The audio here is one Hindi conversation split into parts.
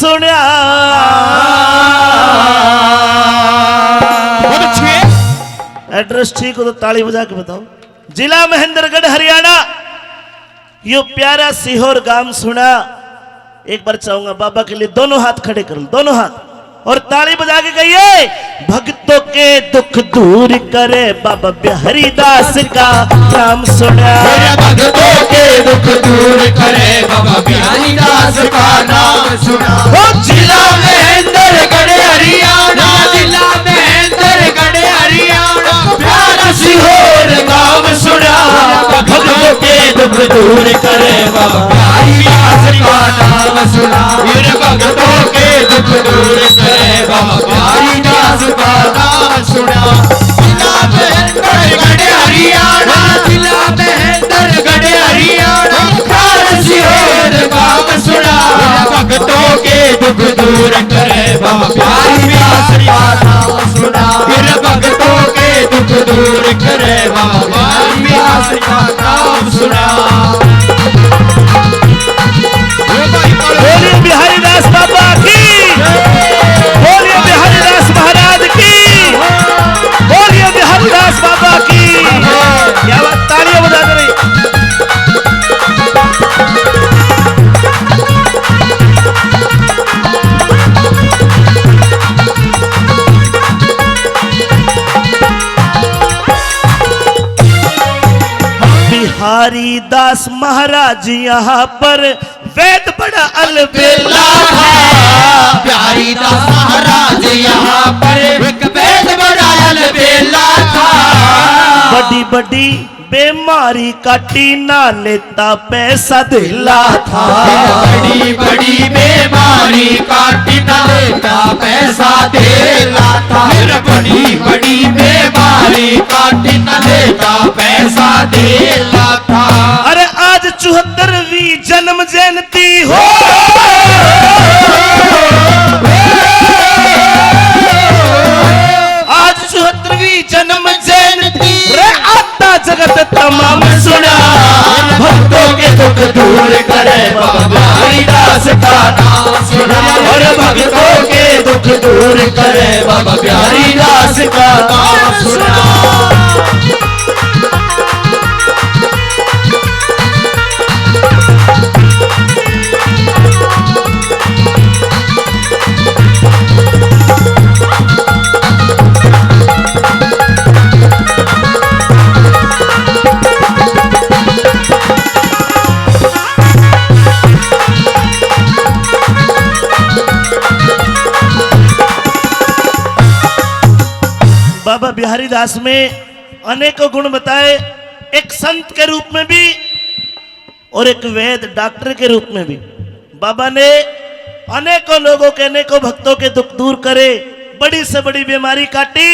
सुना। एड्रेस ठीक हो तो ताली बजा के बताओ। जिला महेंद्रगढ़ हरियाणा, यो प्यारा सीहोर गांव सुना। एक बार चाहूंगा बाबा के लिए दोनों हाथ खड़े कर लो, दोनों हाथ, और ताली बजा के कहिए, भक्तों के दुख दूर करे बाबा बिहारी दास का नाम सुना। भक्तों के दुख दूर करे बाबा बिहारी दास का नाम सुना। जिला महेंद्रगढ़ हरियाणा, जिला महेंद्रगढ़ हरियाणा, प्यारा सीहोर गांव सुना। भक्तों के दुख दूर करे बाबा बिहारी दास का नाम सुना। भक्तों के दुख दूर करे बाबा बिहारी दास का नाम सुना। जिला महेंद्रगढ़ हरियाणा, जिला महेंद्रगढ़ हरियाणा, प्यारा सीहोर गांव सुना। भक्तों के दुख दूर करे बाबा बिहारी दास का नाम सुना। भक्तों के दुख दूर करे बाबा बिहारी दास का नाम सुना। बोलिए बिहारी दास बाबा की, बोलिए बिहारी दास महाराज की, बोलिए बिहारी दास बाबा की। क्या बात, तालियां बजा दे रही। बिहारी दास महाराज यहाँ पर वेद बड़ा अलबेला था। बिहारी दास महाराज यहाँ पर एक वेद बड़ा अलबेला था। बड़ी बड़ी बीमारी काटी ना लेता पैसा दिला था। बड़ी बड़ी बीमारी काटी ना लेता पैसा दिला था। बड़ी बड़ी बीमारी काटी ना लेता पैसा दिला था। अरे आज 74वीं जन्म जयंती हो, आज 74वीं जन्म जयंती रे आता जगत तमाम सुना। भक्तों के दुख दूर करे बाबा बिहारी दास का नाम सुना। और भक्तों के दुख दूर करे बाबा बिहारी दास का नाम सुना। बाबा बिहारी दास में अनेकों गुण बताए, एक संत के रूप में भी और एक वैद्य डॉक्टर के रूप में भी। बाबा ने अनेकों लोगों के, अनेकों भक्तों के दुख दूर करे, बड़ी से बड़ी बीमारी काटी,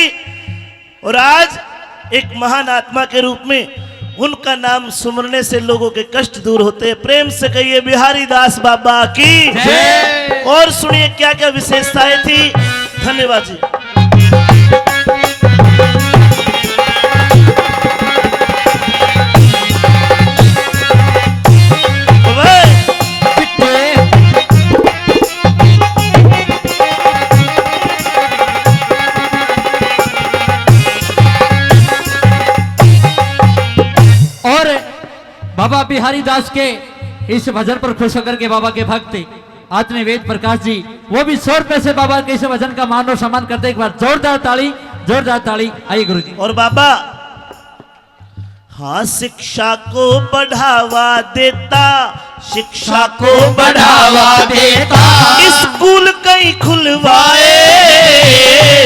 और आज एक महान आत्मा के रूप में उनका नाम सुमरने से लोगों के कष्ट दूर होते हैं। प्रेम से कहिए बिहारी दास बाबा की जय। और सुनिए क्या क्या विशेषताएं थी। धन्यवाद जी। बाबा बिहारी दास के इस भजन पर खुश होकर के बाबा के भक्त आत्मे वेद प्रकाश जी वो भी 100 रुपए से बाबा के इस भजन का मान और सम्मान करते। एक बार जोरदार ताली, जोरदार ताली। आइए गुरु जी। और बाबा हाँ, शिक्षा को बढ़ावा देता, शिक्षा को बढ़ावा देता, स्कूल कई खुलवाए,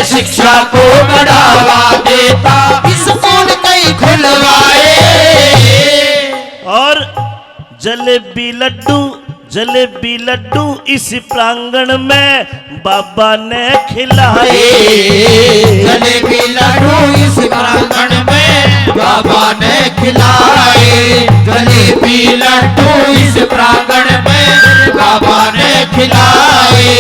शिक्षा को बढ़ावा देता, स्कूल कई खुलवाए। और जलेबी लड्डू इस प्रांगण में बाबा ने खिलाए। जलेबी लड्डू इस प्रांगण में बाबा ने खिलाए। जलेबी लड्डू इस प्रांगण में बाबा ने खिलाए।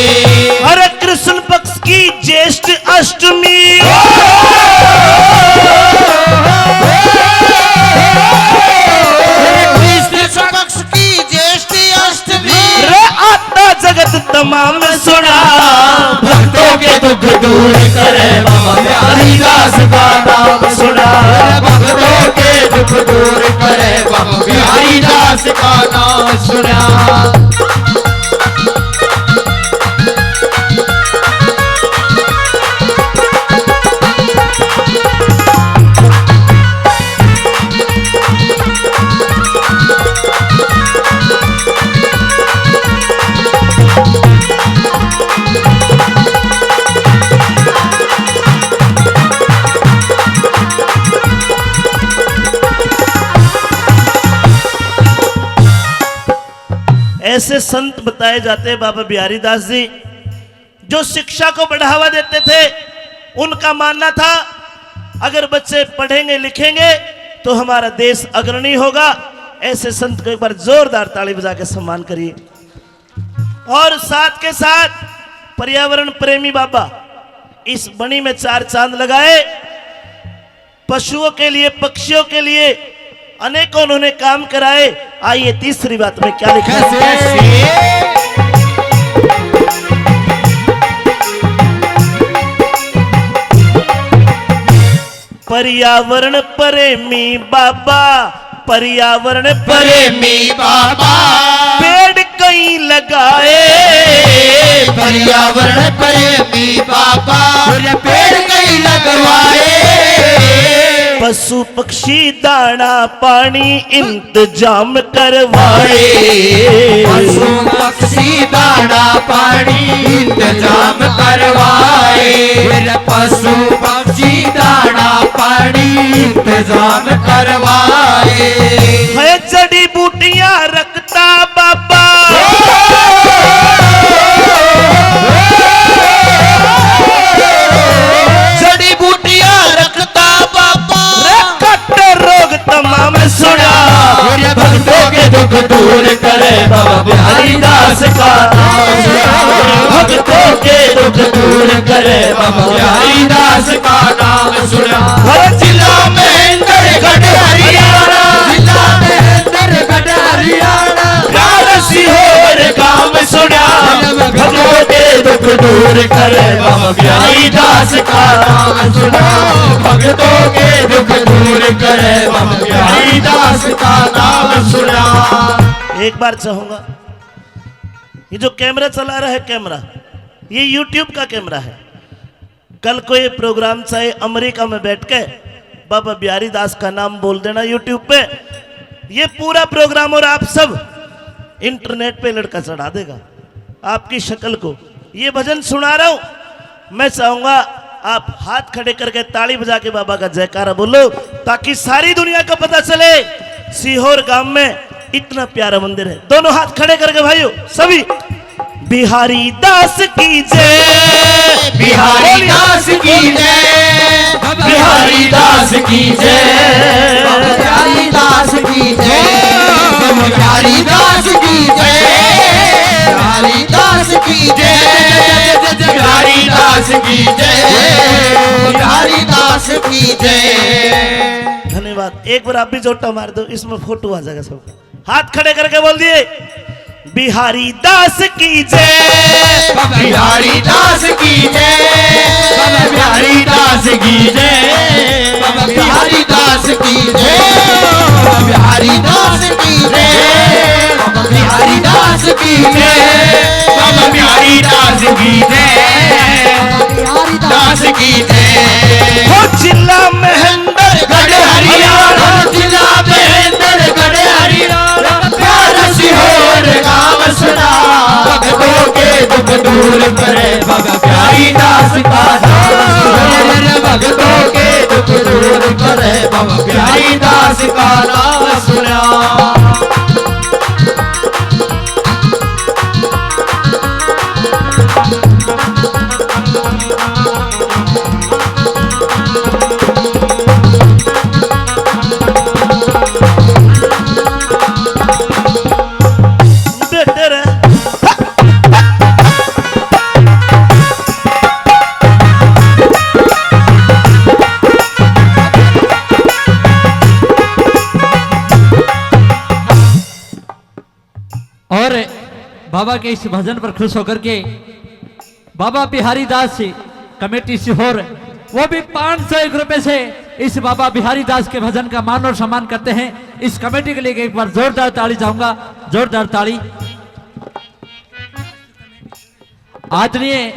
अरे कृष्ण पक्ष की ज्येष्ठ अष्टमी, कृष्ण पक्ष की ज्येष्ठ अष्टमी, रे आता जगत तमाम दूर करे बाबा बिहारी दास का नाम सुना भक्तों के दुख दूर करे बाबा बिहारी दास का नाम सुना ऐसे संत बताए जाते हैं बाबा बिहारी दास जी, जो शिक्षा को बढ़ावा देते थे। उनका मानना था अगर बच्चे पढ़ेंगे लिखेंगे तो हमारा देश अग्रणी होगा। ऐसे संत को एक बार जोरदार ताली बजा के सम्मान करिए। और साथ के साथ पर्यावरण प्रेमी बाबा इस बनी में 4 चांद लगाए। पशुओं के लिए, पक्षियों के लिए अनेकों उन्होंने काम कराए। आइए तीसरी बात में क्या लिखा है। पर्यावरण प्रेमी बाबा, पर्यावरण प्रेमी बाबा पेड़ कई लगाए। पर्यावरण प्रेमी बाबा पेड़ कई लगवाए। पशु पक्षी दाना पानी इंतजाम करवाए। पशु पक्षी दाना पानी इंतजाम करवाए। पशु पक्षी दाना पानी इंतजाम करवाए। है जड़ी बूटियां रखता बाबा, जड़ी बूटियां रखता बाबा कट रोग तमाम सुना। भक्तों के दुख दूर करे बाबा बिहारी दास का नाम सुना। भक्तों के दुख दूर करे बाबा बिहारी दास का नाम सुना। जिला महेंद्रगढ़ हरियाणा, जिला महेंद्रगढ़ हरियाणा, सीहोर काम सुना। भक्तों के दुख दूर करे बाबा बिहारी दास का नाम सुना। भक्तों के दुख दूर करे बाबा बिहारी दास का नाम सुना। एक बार चाहूंगा, ये जो कैमरा चला रहा है कैमरा, ये YouTube का कैमरा है। कल को ये प्रोग्राम चाहे अमेरिका में बैठ के बाबा बिहारी दास का नाम बोल देना YouTube पे, ये पूरा प्रोग्राम और आप सब इंटरनेट पे लड़का चढ़ा देगा आपकी शक्ल को। ये भजन सुना रहा हूं, मैं चाहूंगा आप हाथ खड़े करके ताली बजा के बाबा का जयकारा बोलो, ताकि सारी दुनिया को पता चले सीहोर गांव में इतना प्यारा मंदिर है। दोनों हाथ खड़े करके भाइयों सभी, बिहारी दास की जय, बिहारी दास की जय, बिहारी दास की जय, बिहारी दास की जय, बिहारी दास की जय, बिहारी दास की जय, बिहारी दास की जय, बिहारी दास की जय। धन्यवाद। एक बार आप भी जोटा मार दो, इसमें फोटो आ जाएगा सबका। हाथ खड़े करके बोल दिए, बिहारी दास की जय, बिहारी दास की जय, बिहारी दास की जय, बिहारी दास की जय, बिहारी दास की जय, बिहारी दास की जय, बिहारी दास की जय, दास की जय। हो जिला महेंद्रगढ़ हरियाणा, जिला महेंद्रगढ़ हरियाणा, प्यारा सीहोर गाँव सुना। भक्तों के दुख दूर करे बाबा बिहारी दास का नाम। भक्तों के दुख दूर करे बाबा बिहारी दास का नाम सुना। बाबा के इस भजन पर खुश होकर के बाबा बिहारी दास कमेटी सीहोर वो भी 501 रुपए से इस बाबा बिहारी दास के भजन का मान और सम्मान करते हैं। इस कमेटी के लिए एक बार जोरदार ताली चाहूंगा, जोरदार ताली। आदरणीय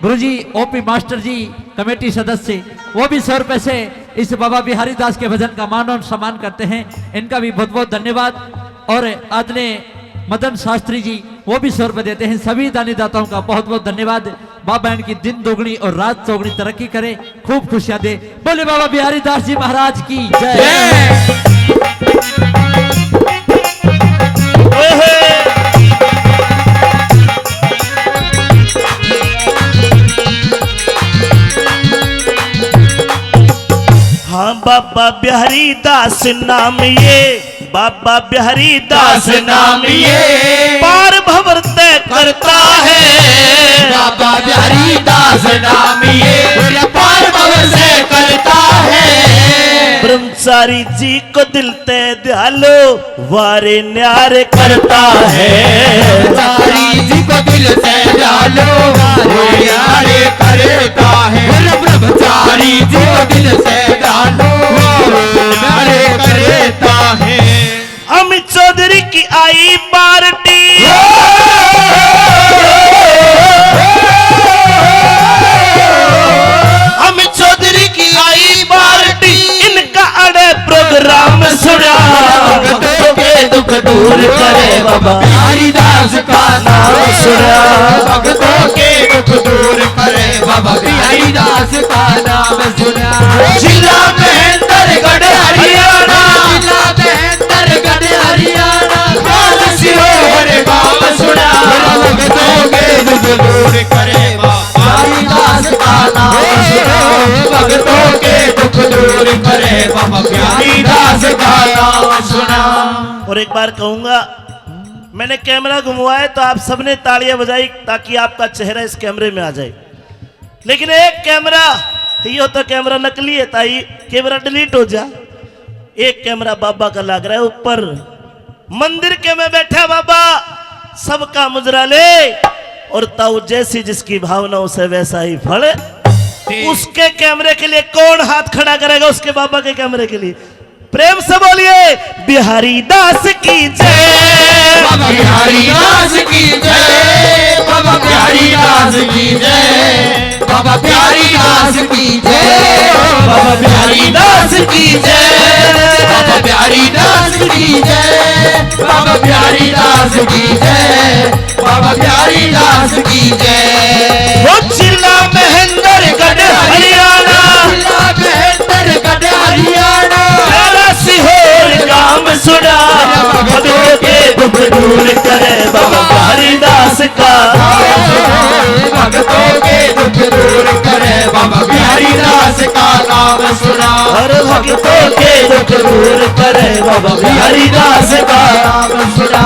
गुरुजी ओपी मास्टर जी कमेटी सदस्य वो भी 100 रुपए से इस बाबा बिहारी दास के भजन का मान और सम्मान करते हैं, इनका भी बहुत बहुत धन्यवाद। और आदरणीय मदन शास्त्री जी वो भी 100 रुपए देते हैं। सभी दानी दाताओं का बहुत बहुत धन्यवाद। बाबा इनकी दिन दोगुनी और रात चौगुनी तरक्की करे, खूब खुशियां दे। बोले बाबा बिहारी दास जी महाराज की जय। हाँ बाबा बिहारी दास नाम ये, बाबा बिहारी दास नाम ये पार भंवर तय करता है। बाबा बिहारी दास नाम ये पार भंवर तय करता है। ब्रह्मचारी जी को दिल ते दयालो वारे न्यारे करता है। ब्रह्मचारी जी को दिल से डालो वारे न्यारे करता है। ब्रह्मचारी जी को दिल से डालो वारे न्यारे करता है। अमित चौधरी की आई पार्टी, अमित चौधरी की आई पार्टी, इनका अड़े प्रोग्राम सुना। भक्तों के दुख दूर करे बाबा बिहारी दास का नाम सुना। भक्तों के दुख दूर करे बाबा बिहारी दास का नाम सुना। जिला महेंद्रगढ़ हरियाणा, जिला महेंद्रगढ़ हरियाणा, सीहोर गाँव सुना। भक्तों के दुख दूर करे बाबा बिहारी दास का नाम सुना। भक्तों के दुख दूर करे बाबा बिहारी दास का नाम सुना। और एक बार कहूंगा, मैंने कैमरा घुमवाया तो आप सबने तालियां बजाई ताकि आपका चेहरा इस कैमरे में आ जाए। लेकिन एक कैमरा, ये तो कैमरा नकली है ताई, कैमरा डिलीट हो जा। एक कैमरा बाबा का लग रहा है ऊपर मंदिर के में बैठा बाबा, सबका मुजरा ले और ताऊ जैसी जिसकी भावना उसे वैसा ही फल। उसके कैमरे के लिए कौन हाथ खड़ा करेगा? उसके बाबा के कैमरे के लिए प्रेम से बोलिए बिहारी दास की जय। बाबा बिहारी दास की जय। बाबा बिहारी दास की जय। बाबा बिहारी दास की जय। बाबा बिहारी दास की जय। बाबा बिहारी दास की जय। बाबा बिहारी दास की जय। बाबा बिहारी दास की जय। वो जिला महेंद्रगढ़ हरियाणा, जिला महेंद्रगढ़ हरियाणा, सीहोर गांव सुना। भक्तों के दुख दूर करे बाबा बिहारी दास का। भक्तों के दुख दूर करे बाबा बिहारी दास का नाम सुना। और भक्तों के दुख दूर करे बाबा बिहारी दास का नाम सुना।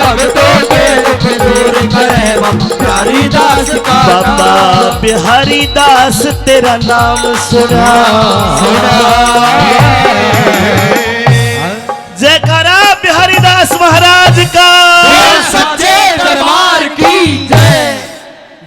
भक्तों के दुख दूर करे बाबा बिहारी दास का बाबा बिहारी दास तेरा नाम सुना। जयकारा बिहारी दास महाराज का। सच्चे दरबार की